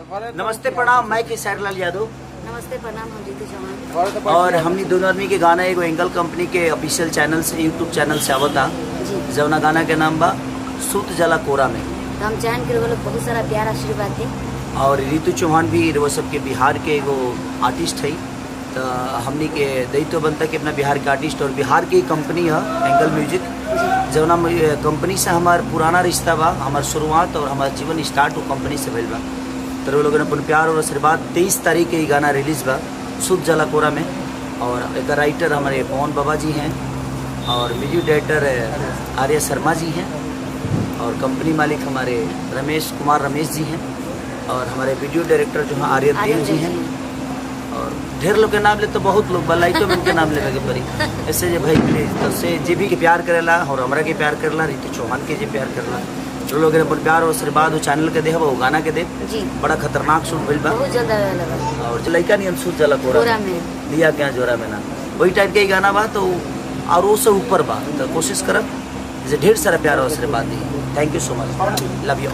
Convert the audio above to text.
नमस्ते प्रणाम, मैं किशोर लाल यादव। नमस्ते प्रणाम, हम रितु चौहान। और हमनी दोनों आदमी के गाना एगो एंगल कंपनी के ऑफिशियल चैनल से यूट्यूब चैनल से आवता, जवना गाना के नाम बा सूत जला कोरा में। तो हम चाहन के लोग बहुत सारा प्यार आशीर्वाद दे। और रितु चौहान भी वो सबके बिहार के एगो आर्टिस्ट है, तो हमनी के दायित्व बनता कि अपना बिहार के आर्टिस्ट और बिहार की कंपनी है एंगल म्यूजिक, जवना कंपनी से हमार पुराना रिश्ता बा, हमार शुरुआत और हमारा जीवन स्टार्ट वो कंपनी से भइल बा। तो वो लोगों ने अपन प्यार और आशीर्वाद 23 तारीख के ये गाना रिलीज बा सूत जला कोरा में। और एक राइटर हमारे पवन बाबा जी हैं और म्यूजिक डायरेक्टर आर्य शर्मा जी हैं और कंपनी मालिक हमारे रमेश जी हैं और हमारे वीडियो डायरेक्टर जो हैं आर्यन देव जी हैं। और ढेर लोग के नाम ले तो बहुत लोग लाइटो में उनके नाम ले लगे पड़ी। ऐसे जो भाई तो से जे भी के प्यार करेला और हमरा के प्यार करेला, रितु चौहान के जे प्यार करेला, जो लोग अपन प्यार और आशीर्वाद वो चैनल के दे वो गाना के दे। बड़ा खतरनाक शूट भइल बा, बहुत जल्द आवे लगा। और जो लड़का नहीं सूत जला कोरा में दिया क्या जोरा में ना, वही टाइप के गाना बा। तो और वो से ऊपर बा, तो कोशिश करब जे ढेर सारा प्यार और आशीर्वाद दी। Thank you so much, love you.